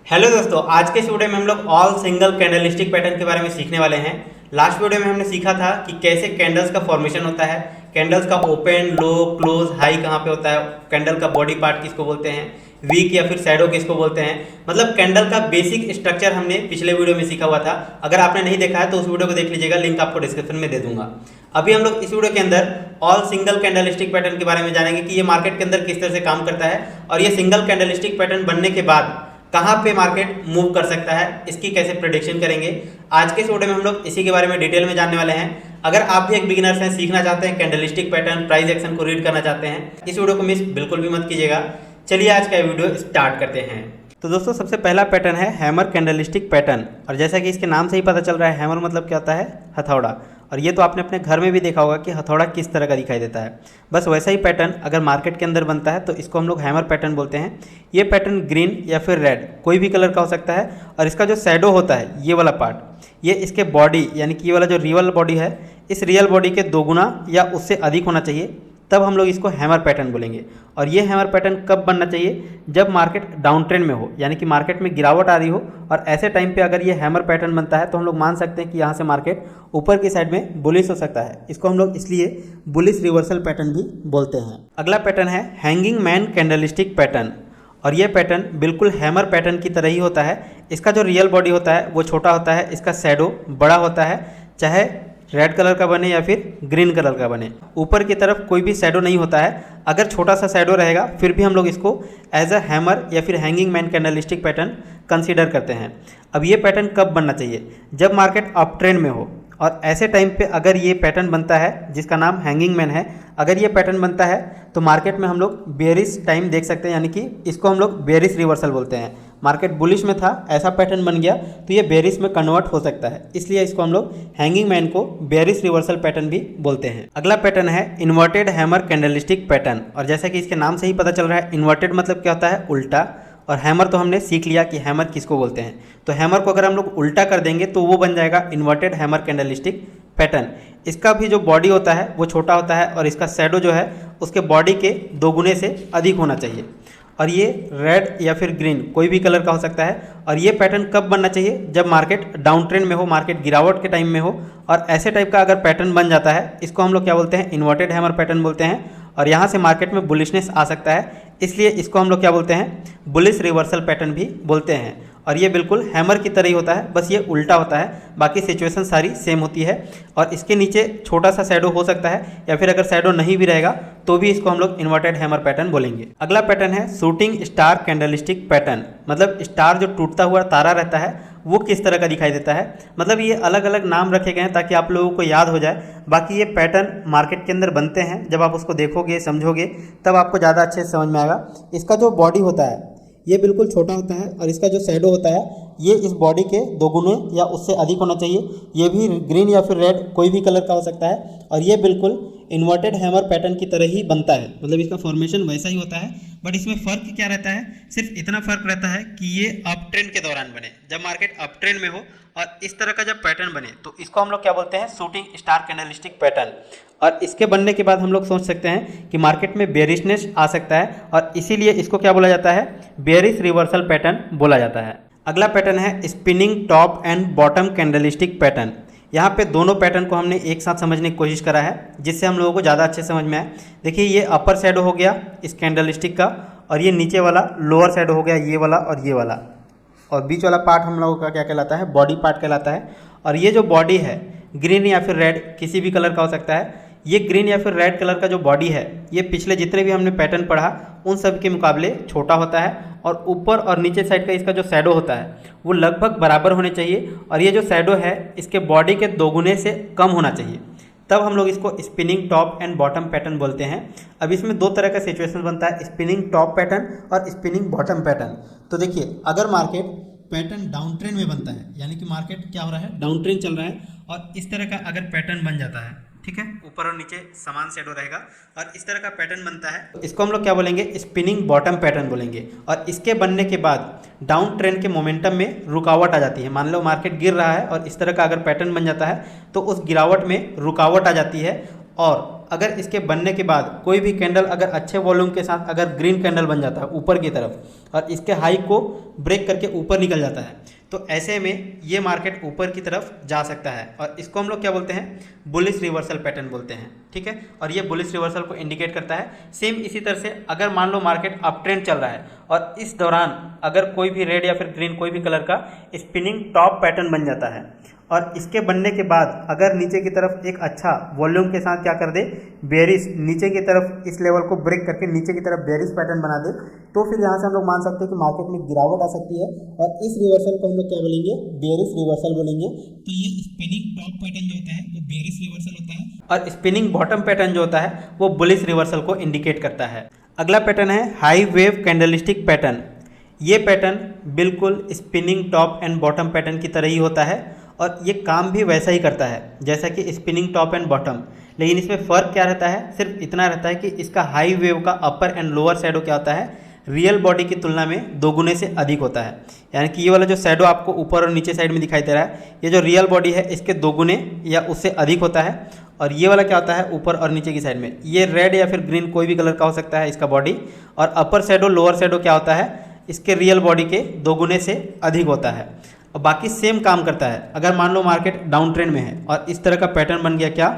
Hello दोस्तों, आज के इस वीडियो में हम लोग ऑल सिंगल कैंडलस्टिक पैटर्न के बारे में सीखने वाले हैं। लास्ट वीडियो में हमने सीखा था कि कैसे कैंडल्स का फॉर्मेशन होता है, कैंडल्स का ओपन, लो, क्लोज, हाई कहाँ पे होता है, कैंडल का बॉडी पार्ट किसको बोलते हैं, वीक या फिर शैडो किसको बोलते हैं। मतलब कैंडल का बेसिक स्ट्रक्चर हमने पिछले वीडियो में सीखा हुआ था। अगर आपने नहीं देखा है तो उस वीडियो को देख लीजिएगा, लिंक आपको डिस्क्रिप्शन में दे दूंगा। अभी हम लोग इस वीडियो के अंदर ऑल सिंगल कैंडलस्टिक पैटर्न के बारे में जानेंगे कि ये मार्केट के अंदर किस तरह से काम करता है और ये सिंगल कैंडलस्टिक पैटर्न बनने के बाद कहाँ पे मार्केट मूव कर सकता है, इसकी कैसे प्रेडिक्शन करेंगे। आज के इस वीडियो में हम लोग इसी के बारे में डिटेल में जानने वाले हैं। अगर आप भी एक बिगिनर्स हैं, सीखना चाहते हैं कैंडलस्टिक पैटर्न, प्राइस एक्शन को रीड करना चाहते हैं, इस वीडियो को मिस बिल्कुल भी मत कीजिएगा। चलिए आज का वीडियो स्टार्ट करते हैं। तो दोस्तों, सबसे पहला पैटर्न है हैमर कैंडलस्टिक पैटर्न। और जैसा कि इसके नाम से ही पता चल रहा है, हैमर मतलब क्या होता है, हथौड़ा। और ये तो आपने अपने घर में भी देखा होगा कि हथौड़ा किस तरह का दिखाई देता है। बस वैसा ही पैटर्न अगर मार्केट के अंदर बनता है तो इसको हम लोग हैमर पैटर्न बोलते हैं। ये पैटर्न ग्रीन या फिर रेड कोई भी कलर का हो सकता है। और इसका जो शैडो होता है, ये वाला पार्ट, ये इसके बॉडी यानी कि ये वाला जो रियल बॉडी है, इस रियल बॉडी के 2 गुना या उससे अधिक होना चाहिए, तब हम लोग इसको हैमर पैटर्न बोलेंगे। और ये हैमर पैटर्न कब बनना चाहिए, जब मार्केट डाउन ट्रेंड में हो, यानी कि मार्केट में गिरावट आ रही हो। और ऐसे टाइम पे अगर ये हैमर पैटर्न बनता है तो हम लोग मान सकते हैं कि यहाँ से मार्केट ऊपर की साइड में बुलिश हो सकता है। इसको हम लोग इसलिए बुलिश रिवर्सल पैटर्न भी बोलते हैं। अगला पैटर्न है हैंगिंग मैन कैंडलस्टिक पैटर्न। और ये पैटर्न बिल्कुल हैमर पैटर्न की तरह ही होता है। इसका जो रियल बॉडी होता है वो छोटा होता है, इसका शैडो बड़ा होता है, चाहे रेड कलर का बने या फिर ग्रीन कलर का बने। ऊपर की तरफ कोई भी शैडो नहीं होता है। अगर छोटा सा शैडो रहेगा फिर भी हम लोग इसको एज अ हैमर या फिर hanging man candlestick pattern consider करते हैं। अब ये पैटर्न कब बनना चाहिए, जब मार्केट अप ट्रेंड में हो। और ऐसे टाइम पे अगर ये पैटर्न बनता है जिसका नाम हैंगिंग मैन है, अगर ये पैटर्न बनता है तो मार्केट में हम लोग बेयरिश टाइम देख सकते हैं, यानी कि इसको हम लोग बेयरिश रिवर्सल बोलते हैं। मार्केट बुलिश में था, ऐसा पैटर्न बन गया तो ये बेयरिश में कन्वर्ट हो सकता है, इसलिए इसको हम लोग हैंगिंग मैन को बेयरिश रिवर्सल पैटर्न भी बोलते हैं। अगला पैटर्न है इन्वर्टेड हैमर कैंडलस्टिक पैटर्न। और जैसा कि इसके नाम से ही पता चल रहा है, इन्वर्टेड मतलब क्या होता है, उल्टा। और हैमर तो हमने सीख लिया कि हैमर किसको बोलते हैं। तो हैमर को अगर हम लोग उल्टा कर देंगे तो वो बन जाएगा इन्वर्टेड हैमर कैंडलस्टिक पैटर्न। इसका भी जो बॉडी होता है वो छोटा होता है और इसका शैडो जो है उसके बॉडी के 2 गुने से अधिक होना चाहिए। और ये रेड या फिर ग्रीन कोई भी कलर का हो सकता है। और ये पैटर्न कब बनना चाहिए, जब मार्केट डाउन ट्रेंड में हो, मार्केट गिरावट के टाइम में हो। और ऐसे टाइप का अगर पैटर्न बन जाता है, इसको हम लोग क्या बोलते हैं, इन्वर्टेड हैमर पैटर्न बोलते हैं। और यहाँ से मार्केट में बुलिशनेस आ सकता है, इसलिए इसको हम लोग क्या बोलते हैं, बुलिश रिवर्सल पैटर्न भी बोलते हैं। और ये बिल्कुल हैमर की तरह ही होता है, बस ये उल्टा होता है, बाकी सिचुएशन सारी सेम होती है। और इसके नीचे छोटा सा शैडो हो सकता है, या फिर अगर शैडो नहीं भी रहेगा तो भी इसको हम लोग इन्वर्टेड हैमर पैटर्न बोलेंगे। अगला पैटर्न है शूटिंग स्टार कैंडलस्टिक पैटर्न। मतलब स्टार जो टूटता हुआ तारा रहता है वो किस तरह का दिखाई देता है। मतलब ये अलग अलग नाम रखे गए हैं ताकि आप लोगों को याद हो जाए। बाकी ये पैटर्न मार्केट के अंदर बनते हैं, जब आप उसको देखोगे, समझोगे, तब आपको ज़्यादा अच्छे से समझ में आएगा। इसका जो बॉडी होता है ये बिल्कुल छोटा होता है और इसका जो शैडो होता है ये इस बॉडी के 2 गुने या उससे अधिक होना चाहिए। ये भी ग्रीन या फिर रेड कोई भी कलर का हो सकता है। और ये बिल्कुल इन्वर्टेड हैमर पैटर्न की तरह ही बनता है, मतलब इसका फॉर्मेशन वैसा ही होता है। बट इसमें फ़र्क क्या रहता है, सिर्फ इतना फ़र्क रहता है कि ये अप ट्रेंड के दौरान बने, जब मार्केट अप ट्रेंड में हो। और इस तरह का जब पैटर्न बने तो इसको हम लोग क्या बोलते हैं, शूटिंग स्टार कैंडलस्टिक पैटर्न। और इसके बनने के बाद हम लोग सोच सकते हैं कि मार्केट में बेयरिशनेस आ सकता है, और इसीलिए इसको क्या बोला जाता है, बेयरिश रिवर्सल पैटर्न बोला जाता है। अगला पैटर्न है spinning top and bottom candlestick pattern. यहाँ पे दोनों पैटर्न को हमने एक साथ समझने की कोशिश करा है, जिससे हम लोगों को ज़्यादा अच्छे समझ में आए। देखिए, ये अपर शैडो हो गया इस कैंडलस्टिक का, और ये नीचे वाला लोअर शैडो हो गया, ये वाला और ये वाला। और बीच वाला पार्ट हम लोगों का क्या कहलाता है, बॉडी पार्ट कहलाता है। और ये जो बॉडी है ग्रीन या फिर रेड किसी भी कलर का हो सकता है। ये ग्रीन या फिर रेड कलर का जो बॉडी है ये पिछले जितने भी हमने पैटर्न पढ़ा उन सब के मुकाबले छोटा होता है। और ऊपर और नीचे साइड का इसका जो शैडो होता है वो लगभग बराबर होने चाहिए। और ये जो शैडो है इसके बॉडी के 2 गुने से कम होना चाहिए, तब हम लोग इसको spinning top and bottom pattern बोलते हैं। अब इसमें 2 तरह का सिचुएशन बनता है, स्पिनिंग टॉप पैटर्न और स्पिनिंग बॉटम पैटर्न। तो देखिए, अगर मार्केट पैटर्न डाउन ट्रेंड में बनता है, यानी कि मार्केट क्या हो रहा है, डाउन ट्रेंड चल रहा है, और इस तरह का अगर पैटर्न बन जाता है, ठीक है, ऊपर और नीचे समान शैडो रहेगा और इस तरह का पैटर्न बनता है, तो इसको हम लोग क्या बोलेंगे, स्पिनिंग बॉटम पैटर्न बोलेंगे। और इसके बनने के बाद डाउन ट्रेंड के मोमेंटम में रुकावट आ जाती है। मान लो मार्केट गिर रहा है और इस तरह का अगर पैटर्न बन जाता है तो उस गिरावट में रुकावट आ जाती है। और अगर इसके बनने के बाद कोई भी कैंडल अगर अच्छे वॉल्यूम के साथ अगर ग्रीन कैंडल बन जाता है ऊपर की तरफ और इसके हाई को ब्रेक करके ऊपर निकल जाता है, तो ऐसे में ये मार्केट ऊपर की तरफ जा सकता है और इसको हम लोग क्या बोलते हैं, बुलिश रिवर्सल पैटर्न बोलते हैं। ठीक है, और ये बुलिश रिवर्सल को इंडिकेट करता है। सेम इसी तरह से अगर मान लो मार्केट अप ट्रेंड चल रहा है और इस दौरान अगर कोई भी रेड या फिर ग्रीन कोई भी कलर का स्पिनिंग टॉप पैटर्न बन जाता है और इसके बनने के बाद अगर नीचे की तरफ एक अच्छा वॉल्यूम के साथ क्या कर दे, बेरिश नीचे की तरफ इस लेवल को ब्रेक करके नीचे की तरफ बेरिश पैटर्न बना दे, तो फिर यहाँ से हम लोग मान सकते हैं कि मार्केट में गिरावट आ सकती है और इस रिवर्सल को हम लोग क्या बोलेंगे, बेरिश रिवर्सल बोलेंगे। तो ये स्पिनिंग टॉप पैटर्न जो होता है वो बेरिश रिवर्सल होता है और स्पिनिंग बॉटम पैटर्न जो होता है वो बुलिश रिवर्सल को इंडिकेट करता है। अगला पैटर्न है हाई वेव कैंडलस्टिक पैटर्न। ये पैटर्न बिल्कुल spinning top and bottom pattern की तरह ही होता है और ये काम भी वैसा ही करता है जैसा कि स्पिनिंग टॉप एंड बॉटम, लेकिन इसमें फ़र्क क्या रहता है, सिर्फ इतना रहता है कि इसका हाई वेव का अपर एंड लोअर शैडो क्या होता है, रियल बॉडी की तुलना में 2 गुने से अधिक होता है। यानी कि ये वाला जो शैडो आपको ऊपर और नीचे साइड में दिखाई दे रहा है, ये जो रियल बॉडी है इसके 2 गुने या उससे अधिक होता है। और ये वाला क्या होता है, ऊपर और नीचे की साइड में, ये रेड या फिर ग्रीन कोई भी कलर का हो सकता है इसका बॉडी, और अपर शैडो लोअर शैडो क्या होता है, इसके रियल बॉडी के 2 गुने से अधिक होता है। और बाकी सेम काम करता है। अगर मान लो मार्केट डाउन ट्रेंड में है और इस तरह का पैटर्न बन गया, क्या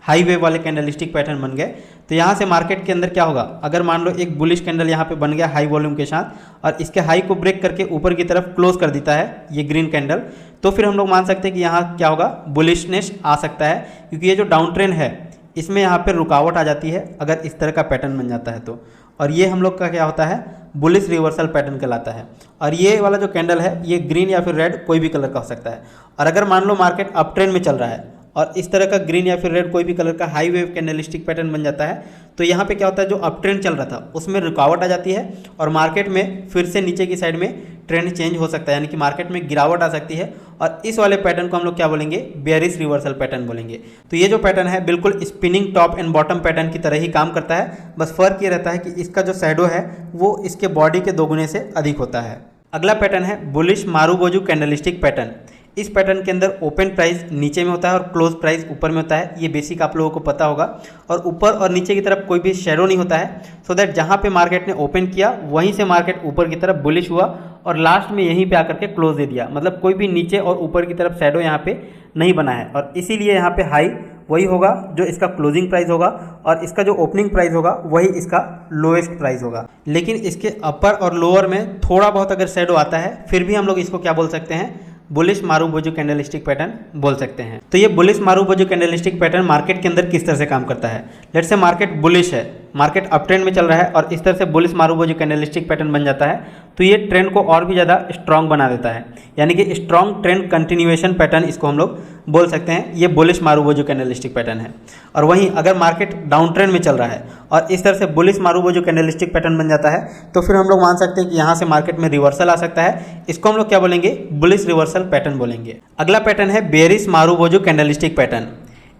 हाई वेव वाले कैंडलस्टिक पैटर्न बन गए, तो यहाँ से मार्केट के अंदर क्या होगा, अगर मान लो एक बुलिश कैंडल यहाँ पे बन गया हाई वॉल्यूम के साथ और इसके हाई को ब्रेक करके ऊपर की तरफ क्लोज कर देता है ये ग्रीन कैंडल, तो फिर हम लोग मान सकते हैं कि यहाँ क्या होगा, बुलिशनेस आ सकता है, क्योंकि ये जो डाउन ट्रेंड है इसमें यहाँ पर रुकावट आ जाती है अगर इस तरह का पैटर्न बन जाता है तो। और ये हम लोग का क्या होता है, बुलिश रिवर्सल पैटर्न कहलाता है। और ये वाला जो कैंडल है ये ग्रीन या फिर रेड कोई भी कलर का हो सकता है। और अगर मान लो मार्केट अप ट्रेंड में चल रहा है और इस तरह का ग्रीन या फिर रेड कोई भी कलर का हाई वेव कैंडलस्टिक पैटर्न बन जाता है, तो यहाँ पे क्या होता है, जो अप ट्रेंड चल रहा था उसमें रुकावट आ जाती है और मार्केट में फिर से नीचे की साइड में ट्रेंड चेंज हो सकता है, यानी कि मार्केट में गिरावट आ सकती है। और इस वाले पैटर्न को हम लोग क्या बोलेंगे, बेयरिश रिवर्सल पैटर्न बोलेंगे। तो ये जो पैटर्न है बिल्कुल spinning top and bottom pattern की तरह ही काम करता है, बस फर्क ये रहता है कि इसका जो शैडो है वो इसके बॉडी के 2 गुने से अधिक होता है। अगला पैटर्न है बुलिश मारूबोजू कैंडलस्टिक पैटर्न। इस पैटर्न के अंदर ओपन प्राइस नीचे में होता है और क्लोज प्राइस ऊपर में होता है, ये बेसिक आप लोगों को पता होगा। और ऊपर और नीचे की तरफ कोई भी शेडो नहीं होता है, सो दैट जहाँ पे मार्केट ने ओपन किया वहीं से मार्केट ऊपर की तरफ बुलिश हुआ और लास्ट में यहीं पे आकर के क्लोज दे दिया, मतलब कोई भी नीचे और ऊपर की तरफ शेडो यहाँ पे नहीं बना है। और इसीलिए यहाँ पे हाई वही होगा जो इसका क्लोजिंग प्राइस होगा और इसका जो ओपनिंग प्राइस होगा वही इसका लोएस्ट प्राइस होगा। लेकिन इसके अपर और लोअर में थोड़ा बहुत अगर शेडो आता है फिर भी हम लोग इसको क्या बोल सकते हैं, बुलिश मारूबोजू कैंडलस्टिक पैटर्न बोल सकते हैं। तो ये bullish marubozu candlestick pattern market के अंदर किस तरह से काम करता है, लेट्स से मार्केट बुलिश है, मार्केट अप ट्रेंड में चल रहा है और इस तरह से बुलिश मारूबोजू कैंडलस्टिक पैटर्न बन जाता है, तो ये ट्रेंड को और भी ज़्यादा स्ट्रॉन्ग बना देता है, यानी कि स्ट्रॉन्ग ट्रेंड कंटिन्यूएशन पैटर्न इसको हम लोग बोल सकते हैं। ये बुलिश मारूबोजू कैंडलस्टिक पैटर्न है। और वहीं अगर मार्केट डाउन ट्रेंड में चल रहा है और इस तरह से बुलिश मारूबोजू कैंडलस्टिक पैटर्न बन जाता है, तो फिर हम लोग मान सकते हैं कि यहाँ से मार्केट में रिवर्सल आ सकता है, इसको हम लोग क्या बोलेंगे, बुलिश रिवर्सल पैटर्न बोलेंगे। अगला पैटर्न है बेयरिश मारूबोजू कैंडलस्टिक पैटर्न।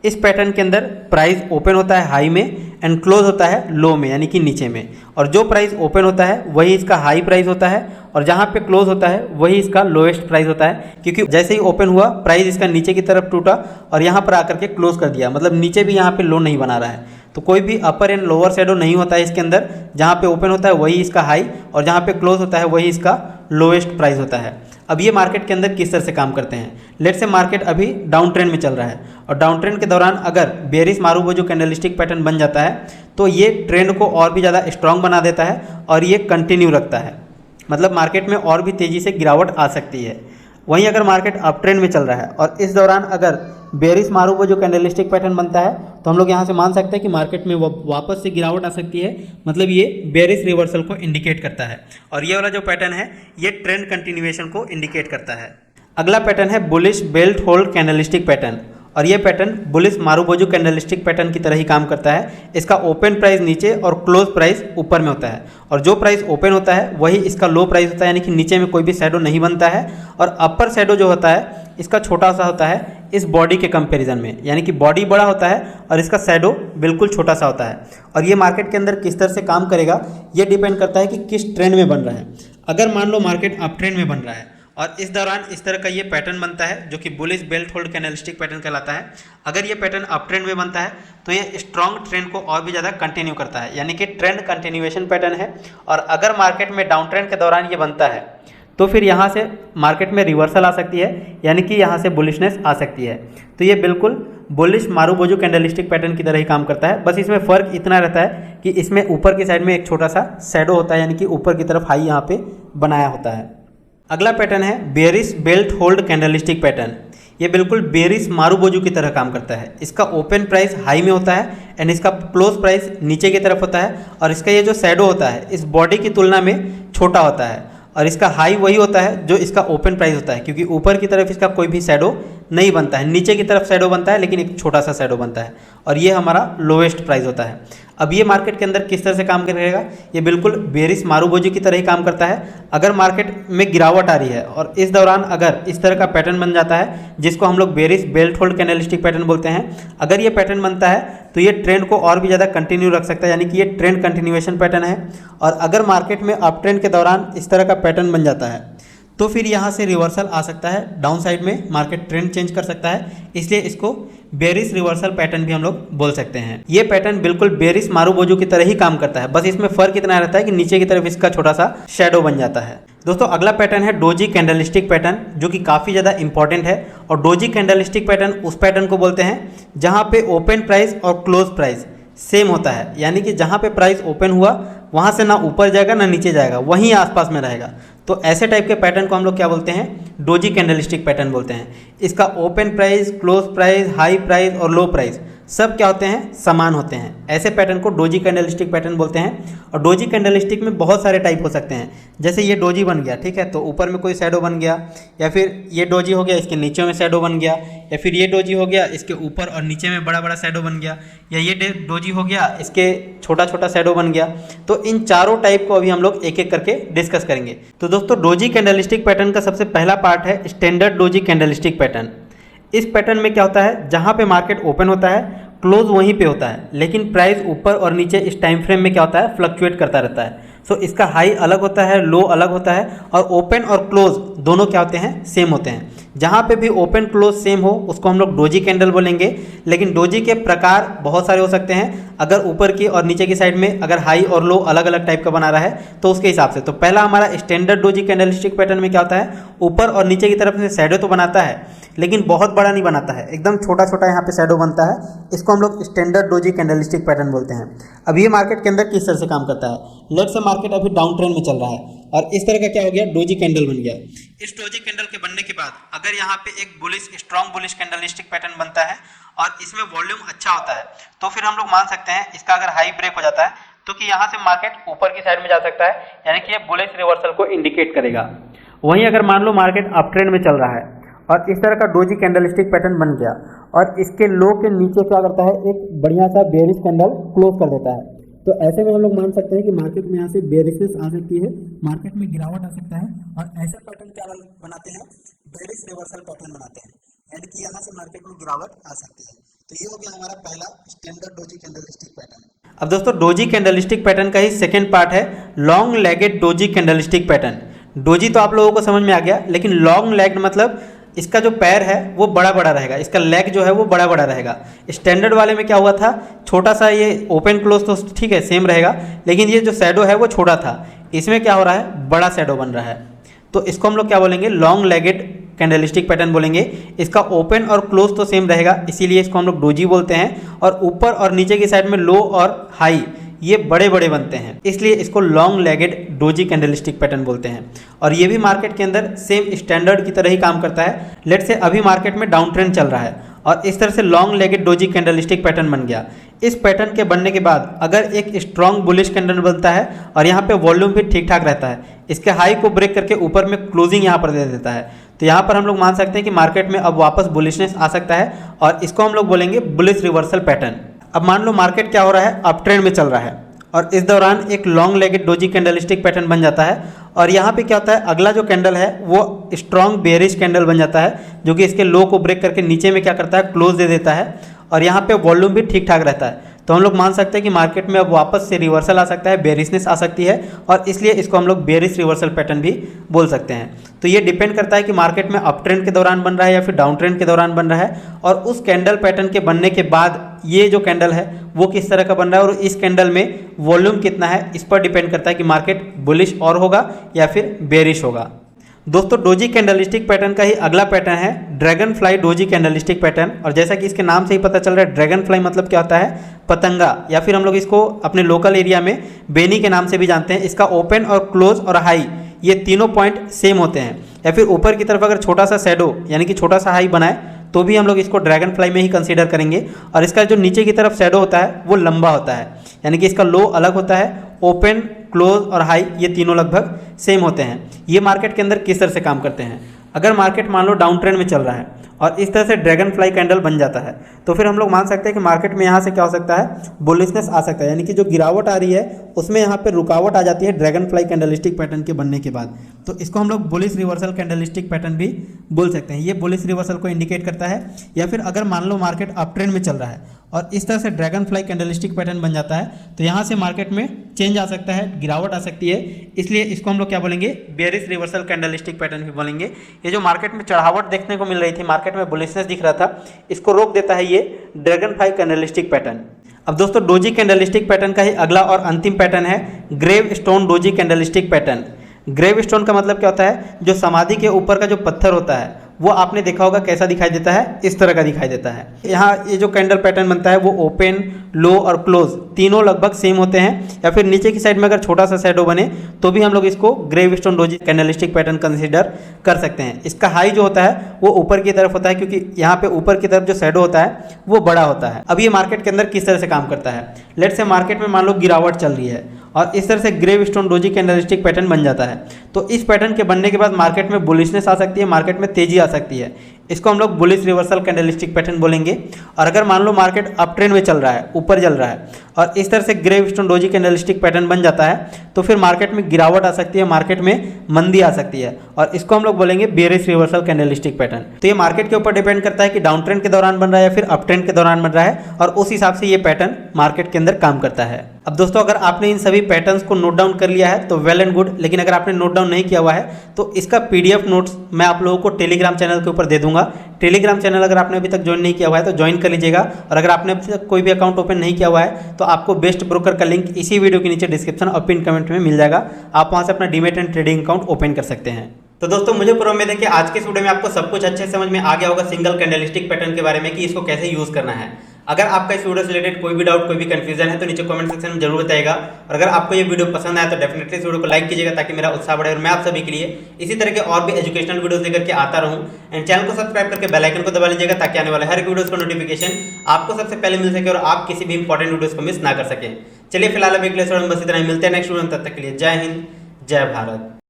इस पैटर्न के अंदर प्राइस ओपन होता है हाई में एंड क्लोज होता है लो में, यानी कि नीचे में, और जो प्राइस ओपन होता है वही इसका हाई प्राइस होता है और जहाँ पे क्लोज होता है वही इसका लोएस्ट प्राइस होता है, क्योंकि जैसे ही ओपन हुआ प्राइस इसका नीचे की तरफ टूटा और यहाँ पर आकर के क्लोज कर दिया, मतलब नीचे भी यहाँ पे लो नहीं बना रहा है। तो कोई भी अपर एंड लोअर शैडो नहीं होता है इसके अंदर, जहाँ पे ओपन होता है वही इसका हाई और जहाँ पे क्लोज होता है वही इसका लोएस्ट प्राइस होता है। अब ये मार्केट के अंदर किस तरह से काम करते हैं, लेट्स से मार्केट अभी डाउन ट्रेंड में चल रहा है और डाउन ट्रेंड के दौरान अगर बेयरिश मारूबोजू कैंडलस्टिक पैटर्न बन जाता है तो ये ट्रेंड को और भी ज़्यादा स्ट्रॉन्ग बना देता है और ये कंटिन्यू रखता है, मतलब मार्केट में और भी तेज़ी से गिरावट आ सकती है। वहीं अगर मार्केट अप ट्रेंड में चल रहा है और इस दौरान अगर बेयरिश मारूबोजू कैंडलस्टिक पैटर्न बनता है तो हम लोग यहाँ से मान सकते हैं कि मार्केट में वापस से गिरावट आ सकती है, मतलब ये बेयरिश रिवर्सल को इंडिकेट करता है। और ये वाला जो पैटर्न है ये ट्रेंड कंटिन्यूएशन को इंडिकेट करता है। अगला पैटर्न है bullish belt hold candlestick pattern, और ये pattern bullish marubozu candlestick pattern की तरह ही काम करता है। इसका ओपन प्राइस नीचे और क्लोज प्राइस ऊपर में होता है और जो प्राइस ओपन होता है वही इसका लो प्राइस होता है, यानी कि नीचे में कोई भी शैडो नहीं बनता है और अपर शैडो जो होता है इसका छोटा सा होता है इस बॉडी के कंपैरिजन में, यानी कि बॉडी बड़ा होता है और इसका शैडो बिल्कुल छोटा सा होता है। और ये मार्केट के अंदर किस तरह से काम करेगा ये डिपेंड करता है कि किस ट्रेंड में बन रहा है। अगर मान लो मार्केट अप ट्रेंड में बन रहा है और इस दौरान इस तरह का ये पैटर्न बनता है जो कि bullish belt hold candlestick pattern कहलाता है। अगर ये पैटर्न अप ट्रेंड में बनता है तो ये स्ट्रॉन्ग ट्रेंड को और भी ज़्यादा कंटिन्यू करता है, यानी कि ट्रेंड कंटिन्यूएशन पैटर्न है। और अगर मार्केट में डाउन ट्रेंड के दौरान ये बनता है तो फिर यहाँ से मार्केट में रिवर्सल आ सकती है, यानी कि यहाँ से बुलिशनेस आ सकती है। तो ये बिल्कुल बुलिश मारुबोजू कैंडलस्टिक पैटर्न की तरह ही काम करता है, बस इसमें फ़र्क इतना रहता है कि इसमें ऊपर की साइड में एक छोटा सा शैडो होता है, यानी कि ऊपर की तरफ हाई यहाँ पे बनाया होता है। अगला पैटर्न है bearish belt hold candlestick pattern. ये बिल्कुल बेयरिश मारुबोजू की तरह काम करता है। इसका ओपन प्राइस हाई में होता है एंड इसका क्लोज प्राइस नीचे की तरफ होता है, और इसका ये जो शैडो होता है इस बॉडी की तुलना में छोटा होता है, और इसका हाई वही होता है जो इसका ओपन प्राइस होता है, क्योंकि ऊपर की तरफ इसका कोई भी शैडो नहीं बनता है, नीचे की तरफ शैडो बनता है लेकिन एक छोटा सा शैडो बनता है, और ये हमारा लोएस्ट प्राइस होता है। अब ये मार्केट के अंदर किस तरह से काम करेगा, ये बिल्कुल बेयरिश मारुबोजू की तरह ही काम करता है। अगर मार्केट में गिरावट आ रही है और इस दौरान अगर इस तरह का पैटर्न बन जाता है जिसको हम लोग bearish belt hold candlestick pattern बोलते हैं, अगर ये पैटर्न बनता है तो ये ट्रेंड को और भी ज़्यादा कंटिन्यू रख सकता है, यानी कि ये ट्रेंड कंटिन्यूएशन पैटर्न है। और अगर मार्केट में अप ट्रेंड के दौरान इस तरह का पैटर्न बन जाता है तो फिर यहाँ से रिवर्सल आ सकता है, डाउन साइड में मार्केट ट्रेंड चेंज कर सकता है, इसलिए इसको बेयरिश रिवर्सल पैटर्न भी हम लोग बोल सकते हैं। ये पैटर्न बिल्कुल बेयरिश मारुबोजू की तरह ही काम करता है, बस इसमें फर्क इतना रहता है कि नीचे की तरफ इसका छोटा सा शैडो बन जाता है। दोस्तों अगला पैटर्न है डोजी कैंडलस्टिक पैटर्न, जो कि काफ़ी ज़्यादा इंपॉर्टेंट है। और डोजी कैंडलस्टिक पैटर्न उस पैटर्न को बोलते हैं जहाँ पे ओपन प्राइस और क्लोज प्राइस सेम होता है, यानी कि जहाँ पे प्राइस ओपन हुआ वहाँ से ना ऊपर जाएगा ना नीचे जाएगा, वहीं आसपास में रहेगा। तो ऐसे टाइप के पैटर्न को हम लोग क्या बोलते हैं, डोजी कैंडलस्टिक पैटर्न बोलते हैं। इसका open price, close price, high price और लो प्राइस सब क्या होते हैं, समान होते हैं। ऐसे पैटर्न को डोजी कैंडलस्टिक पैटर्न बोलते हैं। और डोजी कैंडलस्टिक में बहुत सारे टाइप हो सकते हैं, जैसे ये डोजी बन गया, ठीक है, तो ऊपर में कोई शैडो बन गया, या फिर ये डोजी हो गया इसके नीचे में शैडो बन गया, या फिर ये डोजी हो गया इसके ऊपर और नीचे में बड़ा बड़ा शैडो बन गया, या ये डोजी हो गया इसके छोटा छोटा शैडो बन गया। तो इन चारों टाइप को अभी हम लोग एक एक करके डिस्कस करेंगे। तो दोस्तों डोजी कैंडलस्टिक पैटर्न का सबसे पहला पार्ट है स्टैंडर्ड डोजी कैंडलस्टिक पैटर्न। इस पैटर्न में क्या होता है, जहाँ पे मार्केट ओपन होता है क्लोज वहीं पे होता है, लेकिन प्राइस ऊपर और नीचे इस टाइम फ्रेम में क्या होता है, फ्लक्चुएट करता रहता है। सो इसका हाई अलग होता है, लो अलग होता है, और ओपन और क्लोज दोनों क्या होते हैं, सेम होते हैं। जहाँ पे भी ओपन क्लोज सेम हो उसको हम लोग डोजी कैंडल बोलेंगे। लेकिन डोजी के प्रकार बहुत सारे हो सकते हैं, अगर ऊपर की और नीचे की साइड में अगर हाई और लो अलग अलग टाइप का बना रहा है तो उसके हिसाब से। तो पहला हमारा स्टैंडर्ड डोजी कैंडलस्टिक पैटर्न में क्या होता है, ऊपर और नीचे की तरफ से शैडो तो बनाता है लेकिन बहुत बड़ा नहीं बनाता है, एकदम छोटा छोटा यहाँ पे शैडो बनता है। इसको हम लोग स्टैंडर्ड डोजी कैंडलस्टिक पैटर्न बोलते हैं। अब ये मार्केट के अंदर किस तरह से काम करता है, लेट्स से मार्केट अभी डाउन ट्रेंड में चल रहा है और इस तरह का क्या हो गया, डोजी कैंडल बन गया। इस डोजी कैंडल के बनने के बाद अगर यहाँ पे एक bullish strong bullish candlestick pattern बनता है और इसमें वॉल्यूम अच्छा होता है, तो फिर हम लोग मान सकते हैं इसका अगर हाई ब्रेक हो जाता है तो कि यहाँ से मार्केट ऊपर की साइड में जा सकता है, यानी कि ये बुलिश रिवर्सल को इंडिकेट करेगा। वहीं अगर मान लो मार्केट अप ट्रेंड में चल रहा है और इस तरह का डोजी कैंडलस्टिक पैटर्न बन गया और इसके लो के नीचे क्या करता है, एक बढ़िया सा बेयरिश कैंडल क्लोज कर देता है, तो ऐसे में हम लोग मान सकते हैं कि मार्केट में यहाँ से बेयरिशनेस आ सकती है, मार्केट में गिरावट आ सकता है। और ऐसे पैटर्न क्या बनाते हैं, बेयरिश रिवर्सल पैटर्न बनाते हैं, यानी कि यहाँ से मार्केट में गिरावट आ सकती है। तो ये हो गया हमारा पहला स्टैंडर्ड डोजी कैंडलस्टिक पैटर्न। अब दोस्तों डोजी कैंडलस्टिक पैटर्न का ही सेकेंड पार्ट है long legged doji candlestick pattern. Doji तो आप लोगों को समझ में आ गया, लेकिन लॉन्ग लेग्ड मतलब इसका जो पैर है वो बड़ा बड़ा रहेगा, इसका लेग जो है वो बड़ा बड़ा रहेगा। स्टैंडर्ड वाले में क्या हुआ था, छोटा सा ये ओपन क्लोज तो ठीक है सेम रहेगा, लेकिन ये जो शैडो है वो छोटा था, इसमें क्या हो रहा है, बड़ा शैडो बन रहा है। तो इसको हम लोग क्या बोलेंगे, लॉन्ग लेगेड कैंडलस्टिक पैटर्न बोलेंगे। इसका ओपन और क्लोज तो सेम रहेगा, इसीलिए इसको हम लोग डोजी बोलते हैं। और ऊपर और नीचे की साइड में लो और हाई ये बड़े बड़े बनते हैं, इसलिए इसको long legged doji candlestick pattern बोलते हैं। और ये भी मार्केट के अंदर सेम स्टैंडर्ड की तरह ही काम करता है। लेट से अभी मार्केट में डाउन ट्रेंड चल रहा है और इस तरह से long legged doji candlestick pattern बन गया। इस पैटर्न के बनने के बाद अगर एक स्ट्रॉन्ग बुलिश कैंडल बनता है और यहाँ पे वॉल्यूम भी ठीक ठाक रहता है, इसके हाई को ब्रेक करके ऊपर में क्लोजिंग यहाँ पर दे देता है, तो यहाँ पर हम लोग मान सकते हैं कि मार्केट में अब वापस बुलिशनेस आ सकता है और इसको हम लोग बोलेंगे बुलिश रिवर्सल पैटर्न। अब मान लो मार्केट क्या हो रहा है, अप ट्रेंड में चल रहा है और इस दौरान एक long legged doji candlestick pattern बन जाता है और यहाँ पे क्या होता है, अगला जो कैंडल है वो स्ट्रॉन्ग बेयरिश कैंडल बन जाता है, जो कि इसके लो को ब्रेक करके नीचे में क्या करता है, क्लोज दे देता है और यहाँ पे वॉल्यूम भी ठीक ठाक रहता है। तो हम लोग मान सकते हैं कि मार्केट में अब वापस से रिवर्सल आ सकता है, बेरिशनेस आ सकती है और इसलिए इसको हम लोग बेरिश रिवर्सल पैटर्न भी बोल सकते हैं। तो ये डिपेंड करता है कि मार्केट में अप ट्रेंड के दौरान बन रहा है या फिर डाउन ट्रेंड के दौरान बन रहा है, और उस कैंडल पैटर्न के बनने के बाद ये जो कैंडल है वो किस तरह का बन रहा है और इस कैंडल में वॉल्यूम कितना है, इस पर डिपेंड करता है कि मार्केट बुलिश और होगा या फिर बेरिश होगा। दोस्तों डोजी कैंडलस्टिक पैटर्न का ही अगला पैटर्न है dragon fly doji candlestick pattern, और जैसा कि इसके नाम से ही पता चल रहा है ड्रैगन फ्लाई मतलब क्या होता है, पतंगा, या फिर हम लोग इसको अपने लोकल एरिया में बेनी के नाम से भी जानते हैं। इसका ओपन और क्लोज और हाई ये तीनों पॉइंट सेम होते हैं, या फिर ऊपर की तरफ अगर छोटा सा शैडो यानी कि छोटा सा हाई बनाए तो भी हम लोग इसको ड्रैगन फ्लाई में ही कंसीडर करेंगे। और इसका जो नीचे की तरफ शैडो होता है वो लंबा होता है, यानी कि इसका लो अलग होता है, ओपन क्लोज और हाई ये तीनों लगभग सेम होते हैं। ये मार्केट के अंदर किस तरह से काम करते हैं, अगर मार्केट मान लो डाउन ट्रेंड में चल रहा है और इस तरह से ड्रैगन फ्लाई कैंडल बन जाता है तो फिर हम लोग मान सकते हैं कि मार्केट में यहाँ से क्या हो सकता है, बुलिशनेस आ सकता है, यानी कि जो गिरावट आ रही है उसमें यहाँ पे रुकावट आ जाती है ड्रैगन फ्लाई कैंडलस्टिक पैटर्न के बनने के बाद। तो इसको हम लोग बुलिश रिवर्सल कैंडलस्टिक पैटर्न भी बोल सकते हैं। ये बुलिश रिवर्सल को इंडिकेट करता है। या फिर अगर मान लो मार्केट अप ट्रेंड में चल रहा है और इस तरह से ड्रैगन फ्लाई कैंडलस्टिक पैटर्न बन जाता है तो यहाँ से मार्केट में चेंज आ सकता है, गिरावट आ सकती है, इसलिए इसको हम लोग क्या बोलेंगे, बेरिश रिवर्सल कैंडलस्टिक पैटर्न भी बोलेंगे। ये जो मार्केट में चढ़ावट देखने को मिल रही थी, मार्केट में बुलिशनेस दिख रहा था, इसको रोक देता है ये ड्रैगन फ्लाई कैंडलस्टिक पैटर्न। अब दोस्तों डोजी कैंडलस्टिक पैटर्न का ही अगला और अंतिम पैटर्न है grave stone doji candlestick pattern. Grave stone का मतलब क्या होता है, जो समाधि के ऊपर का जो पत्थर होता है वो आपने देखा होगा कैसा दिखाई देता है, इस तरह का दिखाई देता है। यहाँ ये जो कैंडल पैटर्न बनता है वो ओपन, लो और क्लोज तीनों लगभग सेम होते हैं, या फिर नीचे की साइड में अगर छोटा सा शैडो बने तो भी हम लोग इसको grave stone doji candlestick pattern consider कर सकते हैं। इसका हाई जो होता है वो ऊपर की तरफ होता है, क्योंकि यहाँ पे ऊपर की तरफ जो शैडो होता है वो बड़ा होता है। अब ये मार्केट के अंदर किस तरह से काम करता है, लेट से मार्केट में मान लो गिरावट चल रही है और इस तरह से grave stone doji candlestick pattern बन जाता है, तो इस पैटर्न के बनने के बाद मार्केट में बुलिशनेस आ सकती है, मार्केट में तेजी आ सकती है, इसको हम लोग बुलिश रिवर्सल कैंडलस्टिक पैटर्न बोलेंगे। और अगर मान लो मार्केट अप ट्रेंड में चल रहा है, ऊपर चल रहा है और इस तरह से grave stone doji candlestick pattern बन जाता है तो फिर मार्केट में गिरावट आ सकती है, मार्केट में मंदी आ सकती है, और इसको हम लोग बोलेंगे बेरिश रिवर्सल कैंडलस्टिक पैटर्न। तो ये मार्केट के ऊपर डिपेंड करता है कि डाउन ट्रेंड के दौरान बन रहा है या फिर अप ट्रेंड के दौरान बन रहा है, और उस हिसाब से ये पैटर्न मार्केट के अंदर काम करता है। अब दोस्तों अगर आपने इन सभी पैटर्न्स को नोट डाउन कर लिया है तो वेल एंड गुड, लेकिन अगर आपने नोट डाउन नहीं किया हुआ है तो इसका पीडीएफ नोट्स मैं आप लोगों को टेलीग्राम चैनल के ऊपर दे दूंगा। टेलीग्राम चैनल अगर आपने अभी तक ज्वाइन नहीं किया हुआ है तो ज्वाइन कर लीजिएगा, और अगर आपने अभी तक कोई भी अकाउंट ओपन नहीं किया हुआ है तो आपको बेस्ट ब्रोकर का लिंक इसी वीडियो के नीचे डिस्क्रिप्शन और पिन कमेंट में मिल जाएगा, आप वहां से अपना demat and trading account open कर सकते हैं। तो दोस्तों मुझे पूरा उम्मीद है कि आज के इस वीडियो में आपको सब कुछ अच्छे समझ में आ गया होगा सिंगल कैंडलस्टिक पैटर्न के बारे में कि इसको कैसे यूज करना है। अगर आपका इस वीडियो से रिलेटेड कोई भी डाउट, कोई भी कंफ्यूजन है तो नीचे कमेंट सेक्शन में जरूर बताइएगा, और अगर आपको ये वीडियो पसंद आया तो डेफिनेटली इस वीडियो को लाइक कीजिएगा ताकि मेरा उत्साह बढ़े और मैं आप सभी के लिए इसी तरह के और भी एजुकेशनल वीडियोस लेकर के आता रहूं। एंड चैनल को सब्सक्राइब करके बेल आइकन को दबा लीजिएगा ताकि आने वाले हर एक वीडियोस का नोटिफिकेशन आपको सबसे पहले मिल सके और आप किसी भी इंपॉर्टेंट वीडियोस को मिस ना कर सकें। चलिए फिलहाल अभी के लिए बस इतना ही, मिलते हैं नेक्स्ट वीडियो में, तब तक के लिए जय हिंद, जय भारत।